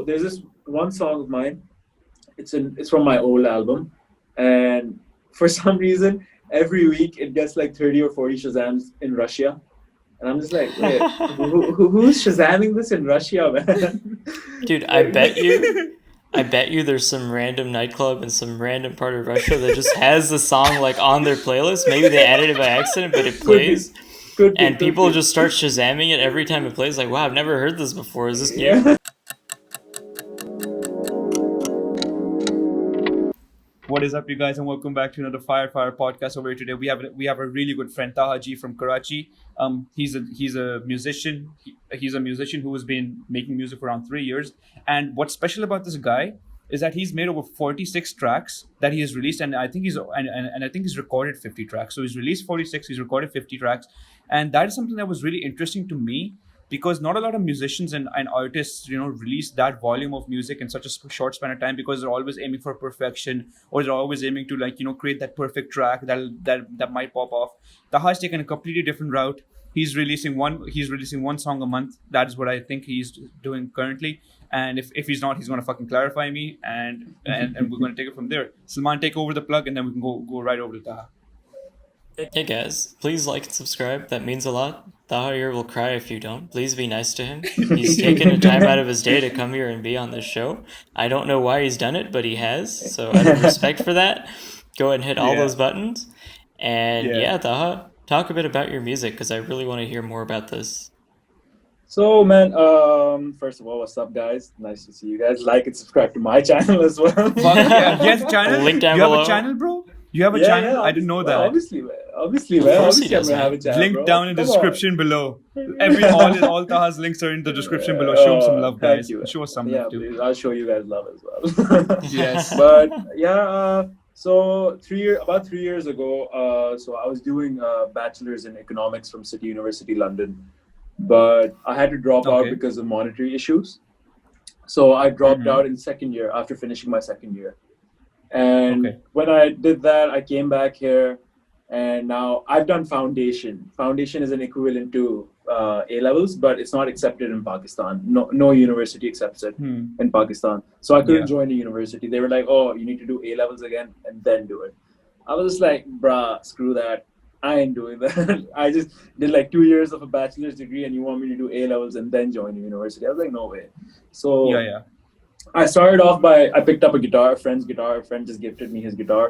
there's this one song of mine. It's from my old album, and for some reason, every week it gets like 30 or 40 Shazams in Russia, and I'm just like, wait, who's Shazamming this in Russia, man? Dude, I bet you there's some random nightclub in some random part of Russia that just has the song like on their playlist. Maybe they added it by accident, but it Could be, plays could be, and could people be. just start shazamming it every time it plays. Like, wow, I've never heard this before. Is this new? Yeah. What is up, you guys, and welcome back to another Fire podcast. Over here today, we have a really good friend, Taha from Karachi. He's a musician. He's a musician who has been making music for around 3 years. And what's special about this guy is that he's made over 46 tracks that he has released, and I think he's recorded 50 tracks. So he's released 46, he's recorded 50 tracks, and that is something that was really interesting to me because not a lot of musicians and artists release that volume of music in such a short span of time, because they're always aiming for perfection, or they're always aiming to create that perfect track that might pop off. Taha has taken a completely different route. He's releasing one song a month. That is what I think he's doing currently, and if he's not, he's going to fucking clarify me, and we're going to take it from there. Salman, take over the plug, and then we can go right over to Taha. Hey guys, please like and subscribe. That means a lot. Taha here will cry if you don't. Please be nice to him. He's taken a time out of his day to come here and be on this show. I don't know why he's done it, but he has. So out of respect for that, go ahead and hit all Yeah. those buttons. And Yeah. yeah, Taha, talk a bit about your music because I really want to hear more about this. So, man, first of all, what's up, guys? Nice to see you guys. Like and subscribe to my channel as well. Fuck yeah. You have a channel? Link down You have below. a channel, bro? You have a channel? I didn't know that. Obviously, man. Obviously, Of man. course he Obviously, I'm does, gonna have a man. channel, Link bro. down in the Come on. description below. All Taha's links are in the description below. Show him some love, Thank guys. you. Show us some Yeah, love too. please. I'll show you guys love as well. Yes. But yeah, so about 3 years ago, so I was doing a bachelor's in economics from City University London, but I had to drop out Okay. because of monetary issues. So I dropped Mhm. out in second year after finishing my second year. And Okay. when I did that, I came back here, and now I've done foundation. Foundation is an equivalent to A levels, but it's not accepted in Pakistan. No university accepts it in Pakistan. So I couldn't Yeah. join the university. They were like, "Oh, you need to do A levels again and then do it." I was just like, "Bruh, screw that. I ain't doing that." I just did like 2 years of a bachelor's degree, and you want me to do A levels and then join the university? I was like, "No way." So Yeah. I started off by I picked up a guitar, a friend's guitar. A friend just gifted me his guitar,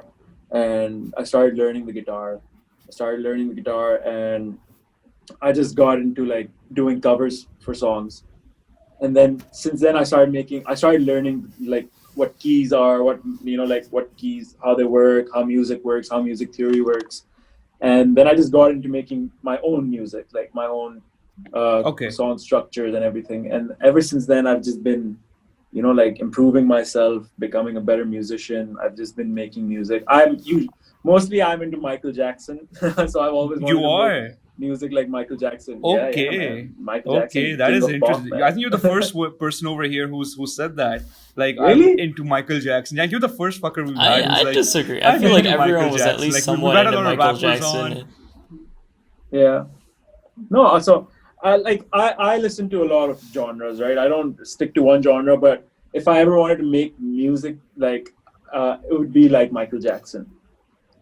and I started learning the guitar. And I just got into like doing covers for songs. And then since then I started learning like what keys are, what keys, how they work, how music works, how music theory works. And then I just got into making my own music, like my own Okay. song structures and everything. And ever since then I've just been like improving myself, becoming a better musician. I've just been making music. Mostly I'm into Michael Jackson. So I've always wanted You to make are? music like Michael Jackson. Yeah, Okay. man. Michael Jackson, Okay, that king is of pop, interesting. man. I think you're the first person over here who said that. Like, Really? I'm into Michael Jackson. Yeah, you're the first fucker we've had who's I like, disagree. I I'm feel like into everyone Michael was at Jackson. least Like, somewhat we've had a into lot of Michael rappers Jackson. on. Yeah. No, so I listen to a lot of genres, right? I don't stick to one genre, but if I ever wanted to make music, like it would be like Michael Jackson.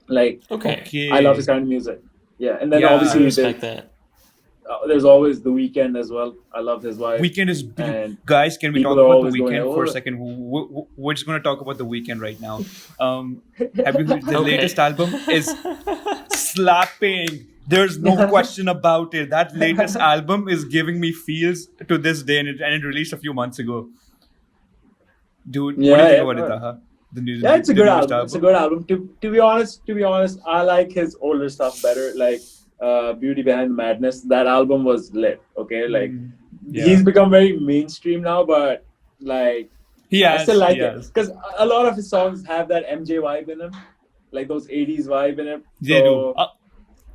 Like Okay, Okay. I love his kind of music. Yeah, and then Yeah. I obviously respect that. there's always The Weeknd as well. I love his vibe. Weekend is And guys. Can we people talk are about the always going, weekend for a "Oh." second? We're just going to talk about the weekend right now. Have you the Okay. latest album is slapping. There's no question about it. That latest album is giving me feels to this day, and it released a few months ago. Dude, what do you Yeah, think yeah, about it, no. Taha? Yeah, it's a The good newest album. It's a good album. To be honest, I like his older stuff better. Like Beauty Behind the Madness. That album was lit. Okay, like Yeah. he's become very mainstream now, but like He I has. still like he it has. because a lot of his songs have that MJ vibe in them, like those '80s vibe in it. They do.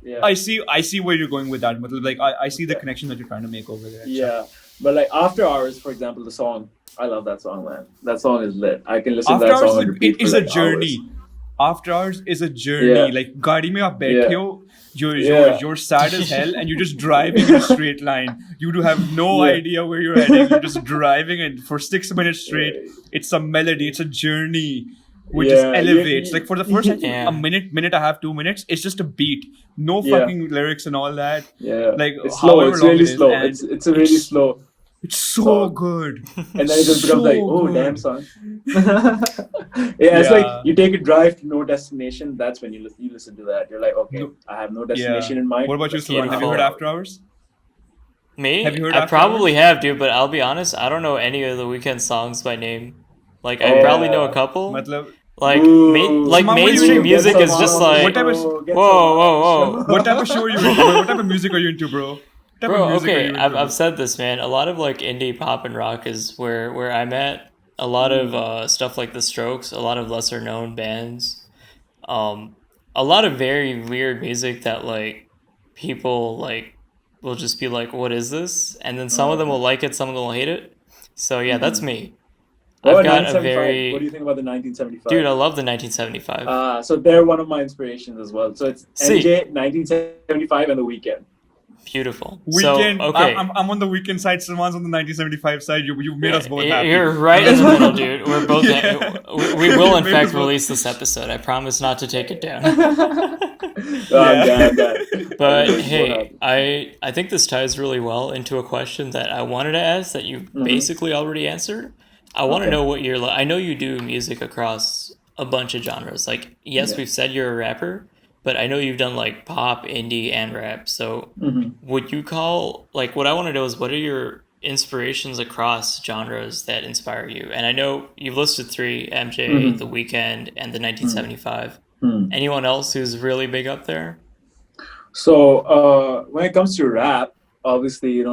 Yeah, I see where you're going with that. Matlab, like I see the connection that you're trying to make over there. yeah. But like After Hours, for example, the song, I love that song, man. That song is lit. I can listen to After that song Hours on repeat is for a like journey. hours. After Hours is a journey. Yeah. Like, gaadi mein aap baithe Yeah. ho, Yeah. you're sad as hell, and you're just driving in a straight line. You do have no Yeah. idea where you're heading. You're just driving, and for 6 minutes straight, it's a melody, it's a journey, which just Yeah. elevates. Like for the first, I think, Yeah. a minute and a half, 2 minutes, it's just a beat, no Yeah. fucking lyrics and all that. Yeah. Like It's slow. however It's long really it is, slow. and It's a really slow. it's so song. good. And then it just becomes like, oh, good. damn, son. Yeah, it's like you take a drive to no destination. That's when you listen to that. You're like, okay, No. I have no destination in mind. What about you, Let's Salman? go Have you now. heard After Hours? Me? Have you heard I After probably Hours? have, dude, but I'll be honest, I don't know any of the Weeknd songs by name. Like, I Oh. probably know a couple. Matlab, Like, Ooh. Salman, what do you mainstream do? music Get is some just on, like, What type of- bro. Get whoa, some whoa, on. whoa. what type of show are you into? What type of music are you into, bro? What type Bro, of music are okay, you into, I've bro? said this, man. A lot of like indie pop and rock is where I'm at. A lot of stuff like The Strokes, a lot of lesser known bands, a lot of very weird music that like people like will just be like, "What is this?" And then some of them will like it, some of them will hate it. So yeah, that's me. Oh, I've got a 1975. very What do you think about the 1975? dude. I love the 1975. So they're one of my inspirations as well. So it's See. MJ, 1975, and The Weeknd. Beautiful. Weekend. So okay. I'm on the Weekend side. Salman's on the 1975 side. You made us both happy. You're right in the middle, dude. We're both. Yeah. We will, in Maybe fact, both. release this episode. I promise not to take it down. Yeah. But What hey, happened? I think this ties really well into a question that I wanted to ask that you basically already answered. I want to Okay. know what you're like. I know you do music across a bunch of genres. Like, yes, Yeah. we've said you're a rapper, but I know you've done like pop, indie, and rap. So, would you call like what I want to know is what are your inspirations across genres that inspire you? And I know you've listed 3: MJ, The Weeknd, and the 1975. Anyone else who's really big up there? So when it comes to rap, obviously,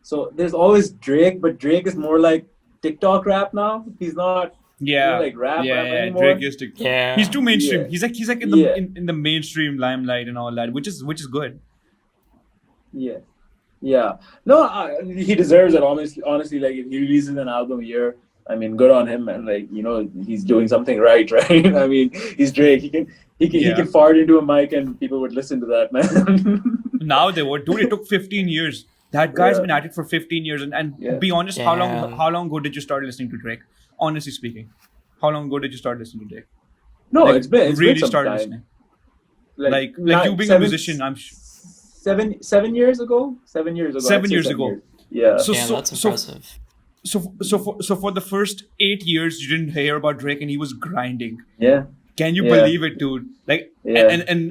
so there's always Drake, but Drake is more like TikTok rap now. He's not like rap anymore. Drake is TikTok. Yeah. He's too mainstream. Yeah. He's like in the in the mainstream limelight and all that, which is good. Yeah. No, he deserves it. Honestly, like if he releases an album a year, I mean, good on him, and like he's doing something right? I mean, he's Drake. He can fart into a mic and people would listen to that, man. Now they would. Dude, it took 15 years. That guy's been at it for 15 years. And be honest, how long ago did you start listening to Drake? Honestly speaking, how long ago did you start listening to Drake? No, Like, it's been really some started time. listening. Like You being a musician, I'm sure. 7 years ago. 7 years ago. 7 I'd say years 7 ago. years. Yeah. Damn, that's impressive. So for the first 8 years, you didn't hear about Drake, and he was grinding. Yeah. Can you Yeah. believe it, dude? Like, Yeah.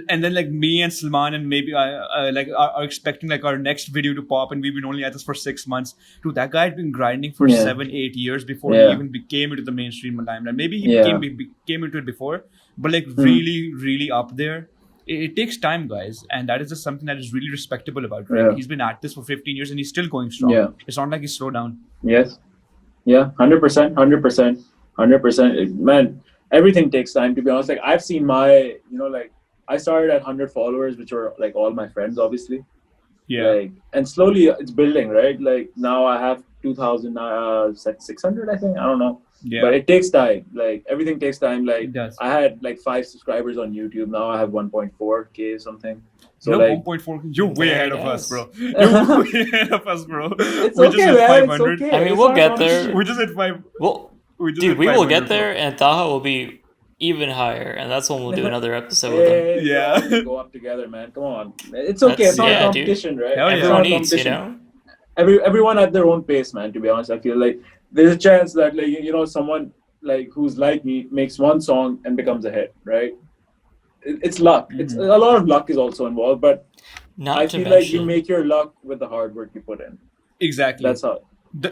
and then like me and Salman and maybe I like are expecting like our next video to pop, and we've been only at this for 6 months. Dude, that guy had been grinding for 7-8 years before he even came into the mainstream limelight. Maybe he came into it before, but like really up there. It takes time, guys, and that is just something that is really respectable about Drake. Yeah. He's been at this for 15 years and he's still going strong. Yeah. It's not like he's slowed down. Yes. Yeah. 100%. Man, everything takes time, to be honest. Like I've seen my, like I started at 100 followers, which were like all my friends, obviously. Yeah. Like, and slowly it's building, right? Like now I have 2,600, I think. I don't know. Yeah. But it takes time. Like everything takes time. Like It does. I had like 5 subscribers on YouTube. Now I have 1.4K something. So You're like 1.4. You're way Very ahead of nice. us, bro. You're way ahead of us, bro. it's We okay, just hit man. 500. It's okay. I mean, It's we'll not get on there. shit. We just hit 5. Well, We just dude, hit we will 500, get bro. there, and Taha will be even higher, and that's when we'll do another episode with him. Hey, Yeah. yeah. Go up together, man. Come on. It's okay. It's not yeah, a dude. competition, right? Hell yeah. It's not Everyone a eats, you competition. know? Everyone at their own pace, man. To be honest, I feel like there's a chance that like someone like who's like me makes one song and becomes a hit, right? It's luck. It's a lot of luck is also involved, but Not I to feel mention, like you make your luck with the hard work you put in. Exactly. That's how.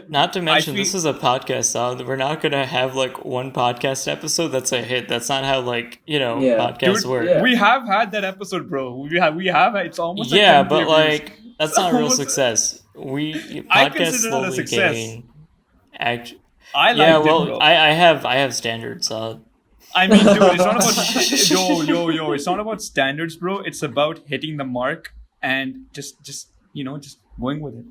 not to mention, feel- this is a podcast, so we're not gonna have like one podcast episode that's a hit. That's not how podcasts Dude, work. yeah. we have had that episode, bro. We have. It's almost like Yeah, 10 but views. like that's not real Almost- success. I Podcasts consider that a slowly success. gain. I like Yeah, it, well, bro. I have standards. I mean, dude, it's not about yo. It's not about standards, bro. It's about hitting the mark and just going with it.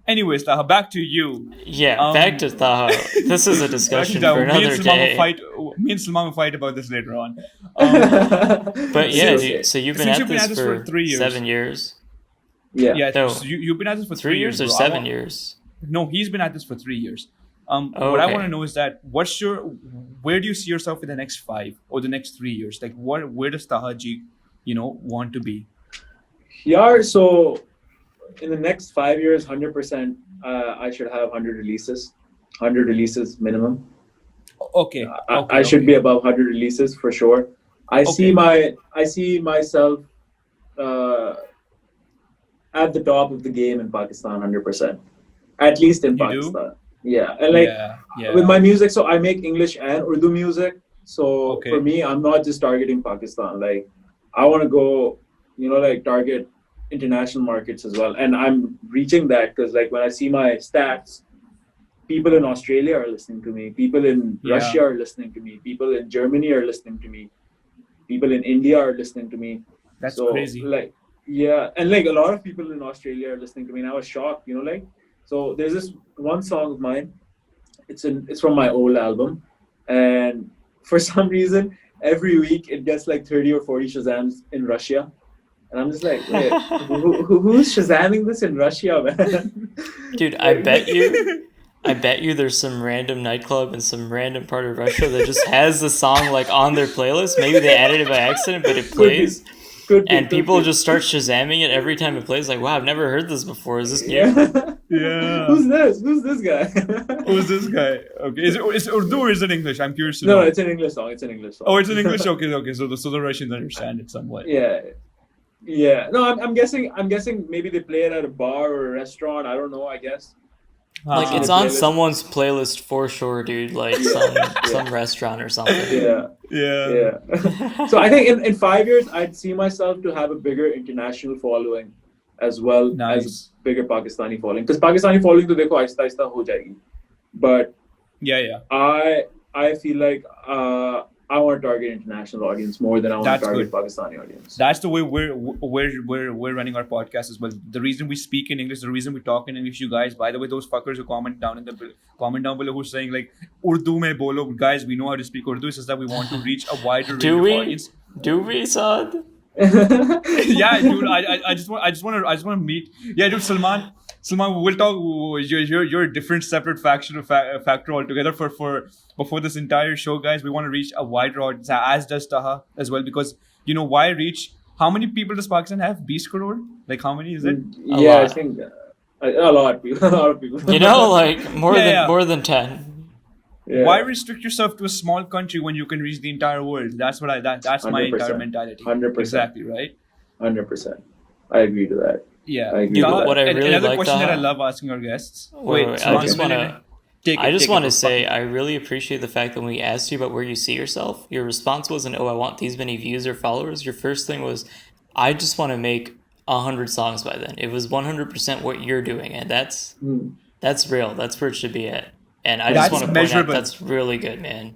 Anyways, Taha, back to you. Yeah, back to Taha. This is a discussion Back to for Taha. Me another and Salman day. will fight. Me and Salman will fight about this later on. But yeah, Okay. dude, so you've been Since at you've been this at this for for 3 years. 7 years. Yeah. Yeah, No. so you've been at this for 3 years or bro. 7 years? No, he's been at this for 3 years. Oh, What I okay. want to know is that where do you see yourself in the next 5 or the next 3 years? Like, where does Taha Ji, want to be? Yeah, so in the next 5 years, 100%, I should have 100 releases, 100 releases minimum. Okay. I should be above 100 releases for sure. I see myself at the top of the game in Pakistan, 100%. At least in You do? Pakistan. Yeah, and like yeah. with my music, so I make English and Urdu music. So Okay. for me, I'm not just targeting Pakistan. Like I want to go, like target international markets as well. And I'm reaching that because like when I see my stats, people in Australia are listening to me, people in Russia are listening to me, people in Germany are listening to me, people in India are listening to me. That's So, crazy. Like, yeah, and like a lot of people in Australia are listening to me, and I was shocked. Like, so there's this one song of mine. It's from my old album, and for some reason, every week it gets like 30 or 40 Shazams in Russia, and I'm just like, wait, who's Shazamming this in Russia, man? Dude, I bet you there's some random nightclub in some random part of Russia that just has the song like on their playlist. Maybe they added it by accident, but it plays. And people just start Shazamming it every time it plays. Like, wow, I've never heard this before. Is this new? Yeah. Who's this? Who's this guy? Who's this guy? Okay. Is it Urdu or is it English? I'm curious to No, know. it's an English song. It's an English song. Oh, it's in English. Okay. So the Russians understand it somewhat. Yeah. No, I'm guessing maybe they play it at a bar or a restaurant. I don't know. I guess. Like it's the on playlist. someone's playlist for sure, dude. Like some restaurant or something. Yeah. So I think in 5 years, I'd see myself to have a bigger international following as well Nice. as a bigger Pakistani following. Because Pakistani following to dekho aista aista ho jayegi. But Yeah. I feel like I want to target international audience more than I want That's to target good. Pakistani audience. That's the way we're running our podcast as well. The reason we speak in English, the reason we talk in English, you guys. By the way, those fuckers who comment down below who's saying like Urdu mein bolo, guys, we know how to speak Urdu. It's just that we want to reach a wider range of audience. Do we, Saad? Yeah, dude. I just want to meet. Yeah, dude. Salman, we'll talk. You're a different, separate factor altogether. For this entire show, guys, we want to reach a wider audience, as does Taha as well. Because why reach? How many people does Pakistan have? 20 crore? Like how many is it? A Yeah, lot. I think a lot of people. A lot of people. Like more Yeah. than 10. Yeah. Why restrict yourself to a small country when you can reach the entire world? That's what that's my 100%. entire mentality. 100%. Exactly, right? 100%. I agree to that. Yeah. I agree. What I really another like, question that I Taha- love asking our guests. Wait, Salman, I just want to. take it. I just take it, want to bro. say I really appreciate the fact that when we asked you about where you see yourself, your response wasn't, "Oh, I want these many views or followers." Your first thing was, "I just want to make 100 songs by then." It was 100% what you're doing, and that's real. That's where it should be at. And I just That's want to point out measurable. that's really good, man.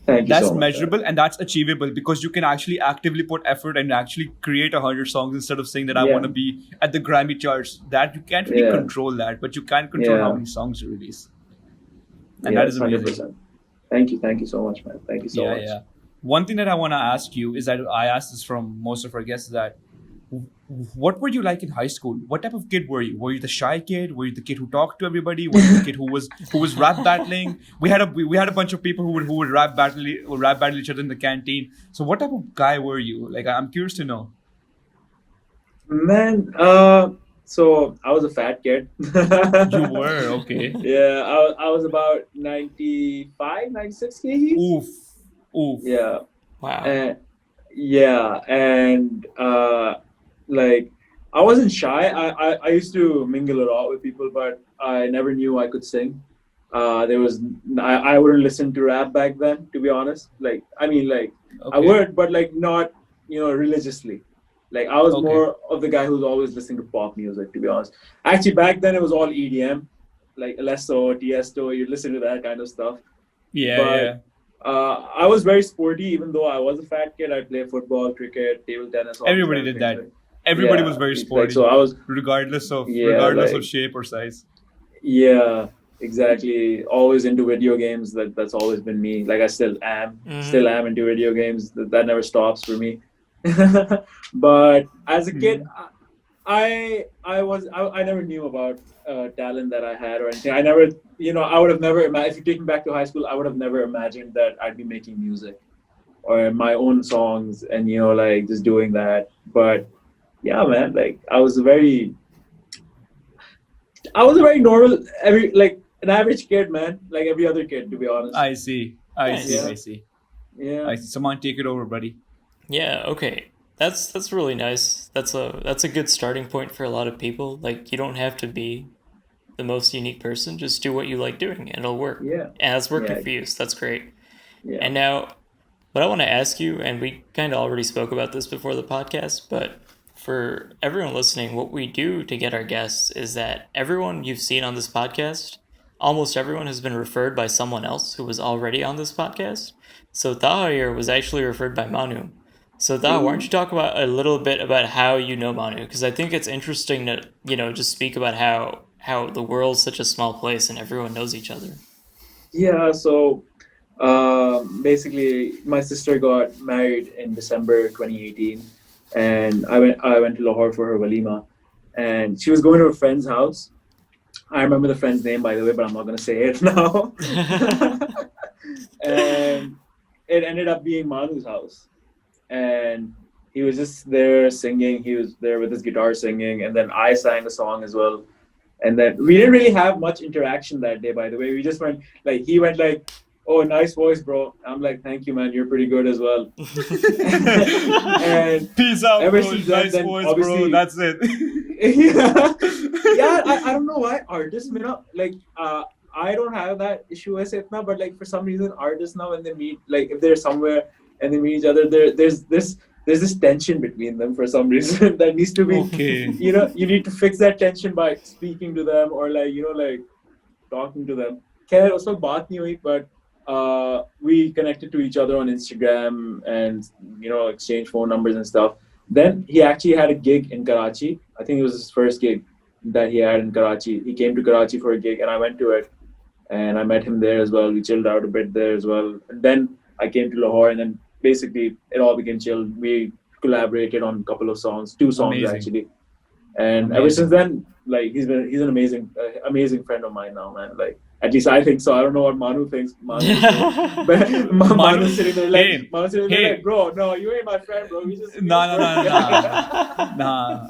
Thank you That's so much. measurable and that's achievable because you can actually actively put effort and actually create 100 songs instead of saying that I Yeah. want to be at the Grammy charts. That you can't really Yeah. control that, but you can control Yeah. how many songs you release. And Yeah, that is amazing. 100%. Thank you so much, man. Thank you so much. Yeah. One thing that I want to ask you is that I asked this from most of our guests that what were you like in high school? What type of kid were you? Were you the shy kid? Were you the kid who talked to everybody? Were you the kid who was rap battling? We had a bunch of people who would rap battle each other in the canteen. So what type of guy were you? Like I'm curious to know. Man, so I was a fat kid. You were okay. Yeah, I was about 95, 96 kgs. Oof. Yeah. Wow. And like I wasn't shy. I used to mingle a lot with people, but I never knew I could sing. I wouldn't listen to rap back then, to be honest. Like I would, but like not religiously. Like I was more of the guy who's always listening to pop music, to be honest. Actually, back then it was all EDM, like Alesso, Tiesto. You listen to that kind of stuff. Yeah. I was very sporty, even though I was a fat kid. I played football, cricket, table tennis. Everybody did that. Everybody was very sporty. So I was regardless of like, shape or size. Yeah. exactly. Always into video games. That's always been me. Like I still am into video games. That never stops for me. But as a kid, I never knew about talent that I had or anything. I never, I would have never imagined. If you take me back to high school, I would have never imagined that I'd be making music or my own songs and like just doing that. But yeah, man, like I was a very normal, an average kid, man, like every other kid, to be honest. I see. Yeah. I see. Yeah. Someone take it over, buddy. Yeah, okay. That's really nice. That's a good starting point for a lot of people. Like, you don't have to be the most unique person. Just do what you like doing and it'll work. Yeah. And that's working Yeah. for you, so that's great. Yeah. And now, what I want to ask you, and we kind of already spoke about this before the podcast, but for everyone listening, what we do to get our guests is that everyone you've seen on this podcast, almost everyone has been referred by someone else who was already on this podcast. So Taha here was actually referred by Manu. So Taha, why don't you talk about a little bit about how you know Manu? Because I think it's interesting to, just speak about how the world's such a small place and everyone knows each other. Yeah. So basically, my sister got married in December 2018, and I went to Lahore for her walima, and she was going to a friend's house. I remember the friend's name, by the way, but I'm not gonna say it now. And it ended up being Manu's house, and he was just there singing. He was there with his guitar singing, and then I sang a song as well. And then we didn't really have much interaction that day, by the way. We just went he went like, "Oh, nice voice, bro." I'm like, "Thank you, man. You're pretty good as well." And Peace out, ever bro. since Nice then, voice, obviously, bro. That's it. yeah. I don't know why artists, I don't have that issue as it now, but like for some reason, artists now when they meet, like if they're somewhere and they meet each other, there's this tension between them for some reason that needs to be. Okay. You need to fix that tension by speaking to them or talking to them. खैर उस वक्त बात नहीं हुई, but we connected to each other on Instagram and exchanged phone numbers and stuff. Then he actually had a gig in Karachi. I think it was his first gig that he had in Karachi. He came to Karachi for a gig and I went to it and I met him there as well. We chilled out a bit there as well. And then I came to Lahore and then basically it all became chill. We collaborated on a couple of songs, 2 songs Amazing. actually. And ever since then, like he's an amazing friend of mine now, man. Like at least I think so. I don't know what Manu thinks. But Manu's sitting there like, bro, no, you ain't my friend, bro. Nah.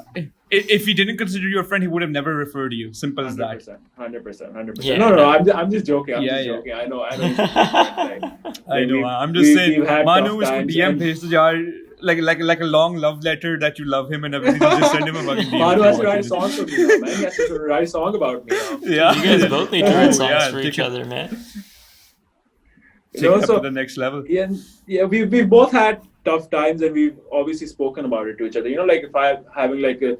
If he didn't consider you a friend, he would have never referred you. Simple as that. 100%. Yeah. No. I'm just joking. I'm Yeah, just yeah. joking. I know. He's a friend, I know. I'm just saying, Manu is DM bhej to yaar, like a long love letter that you love him and everything. Just send him a fucking DM. Manu has to write a song for me now, man. He has to write a song about me now. Yeah. You guys both need to write songs Yeah, for take each it- other, man. Take it up to the next level. Yeah, we've both had tough times and we've obviously spoken about it to each other. Like if I'm having like a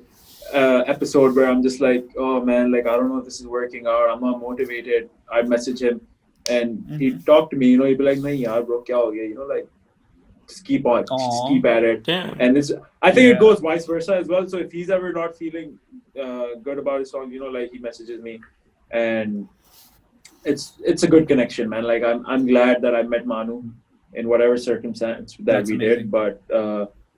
episode where I'm just like, oh man, like I don't know if this is working out, I'm not motivated, I'd message him and he'd talk to me, he'd be like, nahi yaar bro, kya ho gaya? Like just keep on, just keep at it. Damn. And I think it goes vice versa as well. So if he's ever not feeling good about his song, like he messages me and it's a good connection, man. Like I'm glad that I met Manu in whatever circumstance that That's we amazing. did, but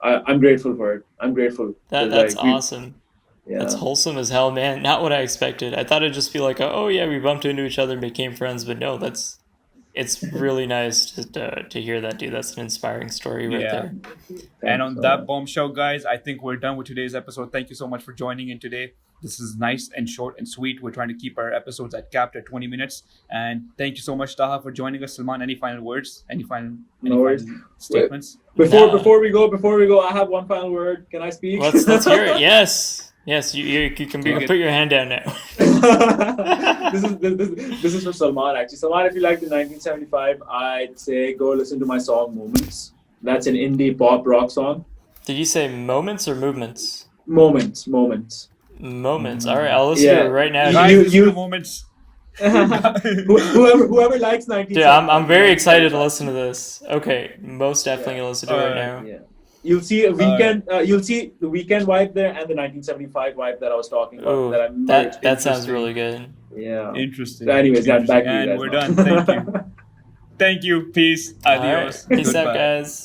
I'm grateful for it. I'm grateful. That's awesome. Yeah. That's wholesome as hell, man. Not what I expected. I thought it'd just be like, oh yeah, we bumped into each other and became friends, but no, it's really nice to hear that, dude. That's an inspiring story right there. And on that bombshell, guys, I think we're done with today's episode. Thank you so much for joining in today. This is nice and short and sweet. We're trying to keep our episodes capped at 20 minutes. And thank you so much, Taha, for joining us. Salman, any final words? Any final statements? Before we go, I have one final word. Can I speak? Let's hear it. Yes, you can put your hand down now. This is for Salman actually. Salman, if you like the 1975, I'd say go listen to my song Moments. That's an indie pop rock song. Did you say moments or movements? Moments. Moments. All right, I'll listen to it right now. Guys, moments. whoever likes 1975. Dude, I'm very excited to listen to this. Okay, most definitely gonna listen to it right now. Yeah. You'll see a weekend. You'll see the weekend vibe there and the 1975 vibe that I was talking about. Ooh, that I merged. that sounds Interesting. really good. Yeah. Interesting. So anyways, yeah, back to you And guys we're now. done. Thank you. Thank you. Peace. All right, Adios. peace out, Goodbye. guys.